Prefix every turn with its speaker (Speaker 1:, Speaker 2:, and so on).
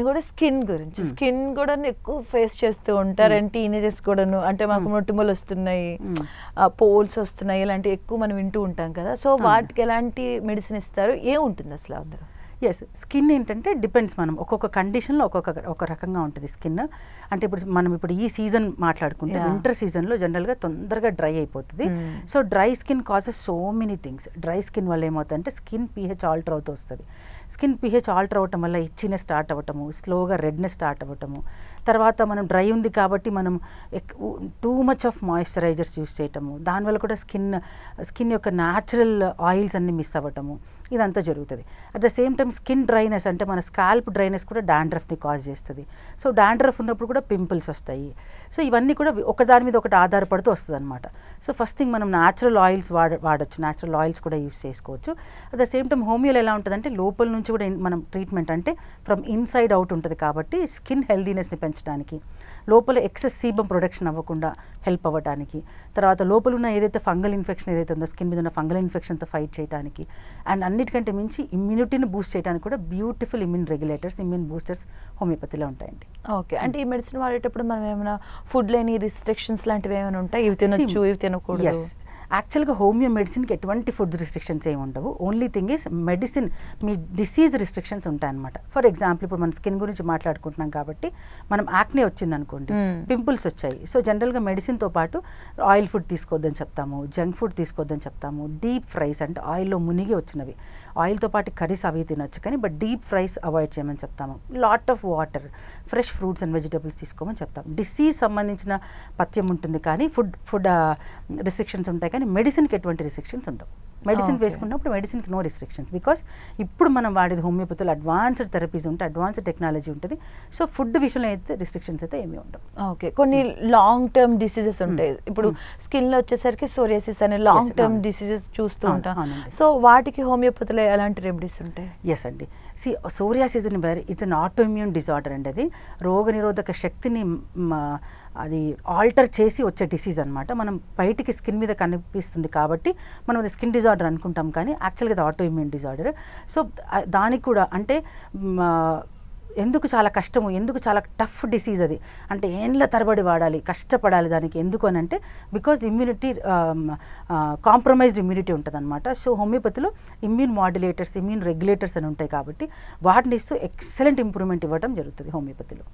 Speaker 1: ఇంకోటి స్కిన్ గురించి, స్కిన్ కూడా ఎక్కువ ఫేస్ చేస్తూ ఉంటారు అండ్ టీనేజర్స్ కూడాను, అంటే మాకు మొటిమలు వస్తున్నాయి, పోల్స్ వస్తున్నాయి, ఇలాంటివి ఎక్కువ మనం వింటూ ఉంటాం కదా. సో వాటికి ఎలాంటి మెడిసిన్ ఇస్తారు, ఏముంటుంది అసలు అందులో?
Speaker 2: ఎస్, స్కిన్ ఏంటంటే డిపెండ్స్, మనం ఒక్కొక్క కండిషన్లో ఒక రకంగా ఉంటుంది స్కిన్. అంటే ఇప్పుడు ఈ సీజన్ మాట్లాడుకుంటే వింటర్ సీజన్లో జనరల్గా తొందరగా డ్రై అయిపోతుంది. So dry skin causes so many things. Dry skin వల్ల ఏమవుతుందంటే స్కిన్ pH ఆల్టర్ అవుతూ వస్తుంది. స్కిన్ pH ఆల్టర్ అవ్వటం వల్ల ఇచ్చినెస్ స్టార్ట్ అవ్వటము, స్లోగా రెడ్నెస్ స్టార్ట్ అవ్వటము, తర్వాత మనం డ్రై ఉంది కాబట్టి మనం too much of moisturizers use చేయటము, దానివల్ల కూడా స్కిన్ యొక్క న్యాచురల్ ఆయిల్స్ అన్నీ మిస్ అవ్వటము, ఇదంతా జరుగుతుంది. At the same time skin dryness, అంటే మన స్కాల్ప్ డ్రైనెస్ కూడా డాండ్రఫ్ని కాజ్ చేస్తుంది. సో డాండ్రఫ్ ఉన్నప్పుడు కూడా పింపుల్స్ వస్తాయి. సో ఇవన్నీ కూడా ఒకదాని మీద ఒకటి ఆధారపడుతూ వస్తుంది అనమాట. సో ఫస్ట్ థింగ్ మనం న్యాచురల్ ఆయిల్స్ వాడచ్చు, న్యాచురల్ ఆయిల్స్ కూడా యూస్ చేసుకోవచ్చు. అట్ ద సేమ్ టైం హోమియోలో ఎలా ఉంటుందంటే లోపల నుంచి కూడా మనం ట్రీట్మెంట్ అంటే ఫ్రమ్ ఇన్సైడ్ అవుట్ ఉంటుంది కాబట్టి స్కిన్ హెల్దీనెస్ని పెంచడానికి, లోపల ఎక్సెస్ సీబమ్ ప్రొడక్షన్ అవ్వకుండా హెల్ప్ అవ్వడానికి, తర్వాత లోపల ఉన్న ఏదైతే ఫంగల్ ఇన్ఫెక్షన్ ఏదైతే ఉందో స్కిన్ మీద ఉన్న ఫంగల్ ఇన్ఫెక్షన్తో ఫైట్ చేయడానికి, అండ్ అన్నిటికంటే మించి ఇమ్యూనిటీని బూస్ట్ చేయడానికి కూడా beautiful immune regulators, immune boosters హోమియోపతిలో ఉంటాయండి.
Speaker 1: ఓకే, అంటే ఈ మెడిసిన్ వాడేటప్పుడు మనం ఏమైనా ఫుడ్ లేని రిస్ట్రిక్షన్స్ లాంటివి ఏమైనా ఉంటాయి, ఇవి తినొచ్చు ఇవి తినకూడదు?
Speaker 2: యాక్చువల్గా హోమియో మెడిసిన్కి ఎటువంటి ఫుడ్ రిస్ట్రిక్షన్స్ ఏమి ఉండవు. Only thing is medicine me disease restrictions ఉంటాయన్నమాట. ఫర్ ఎగ్జాంపుల్ ఇప్పుడు మన స్కిన్ గురించి మాట్లాడుకుంటున్నాం కాబట్టి మనం యాక్నే వచ్చింది అనుకోండి, పింపుల్స్ వచ్చాయి. సో జనరల్గా మెడిసిన్తో పాటు ఆయిల్ ఫుడ్ తీసుకోవద్దని చెప్తాము, జంక్ ఫుడ్ తీసుకోవద్దని చెప్తాము, డీప్ ఫ్రైస్ అంటే ఆయిల్లో మునిగి వచ్చినవి, ఆయిల్తో పాటు కర్రీస్ అవి తినొచ్చు కానీ బట్ డీప్ ఫ్రైస్ అవాయిడ్ చేయమని చెప్తాము. Lot of water, fresh fruits and vegetables తీసుకోమని చెప్తాము. డిసీజ్ సంబంధించిన పథ్యం ఉంటుంది కానీ ఫుడ్ రిస్ట్రిక్షన్స్ ఉంటాయి కానీ మెడిసిన్కి ఎటువంటి రిస్ట్రిక్షన్స్ ఉండవు. మెడిసిన్ వేసుకున్నప్పుడు మెడిసిన్కి నో రిస్ట్రిక్షన్స్, బికాస్ ఇప్పుడు మనం వాడేది హోమియోపతిలో అడ్వాన్స్డ్ థెరపీస్ ఉంటాయి, అడ్వాన్స్డ్ టెక్నాలజీ ఉంటుంది. సో ఫుడ్ విషయంలో అయితే రిస్ట్రిక్షన్స్ అయితే ఏమీ ఉండవు.
Speaker 1: ఓకే, కొన్ని లాంగ్ టర్మ్ డిసీజెస్ ఉంటాయి. ఇప్పుడు స్కిన్లో వచ్చేసరికి సోరియాసిస్ అనే లాంగ్ టర్మ్ డిసీజెస్ చూస్తూ ఉంటాం. సో వాటికి హోమియోపతిలో ఎలాంటి రెమెడీస్ ఉంటాయి?
Speaker 2: ఎస్ అండి, psoriasis it's an autoimmune disorder అండి. అది రోగనిరోధక శక్తిని అది ఆల్టర్ చేసి వచ్చే డిసీజ్ అనమాట. మనం బయటికి స్కిన్ మీద కనిపిస్తుంది కాబట్టి మనం అది స్కిన్ డిజార్డర్ అనుకుంటాం కానీ యాక్చువల్గా అది ఆటో ఇమ్యూన్ డిజార్డర్. సో దానికి కూడా అంటే ఎందుకు చాలా కష్టము, ఎందుకు చాలా టఫ్ డిసీజ్ అది అంటే ఏండ్ల తరబడి వాడాలి, కష్టపడాలి దానికి, ఎందుకు అని అంటే బికాజ్ ఇమ్యూనిటీ కాంప్రమైజ్డ్ ఇమ్యూనిటీ ఉంటుంది అనమాట. సో హోమియోపతిలో ఇమ్యూన్ మాడ్యులేటర్స్, ఇమ్యూన్ రెగ్యులేటర్స్ అని ఉంటాయి కాబట్టి వాటిని ఇస్తూ ఎక్సలెంట్ ఇంప్రూవ్మెంట్ ఇవ్వడం జరుగుతుంది హోమియోపతిలో.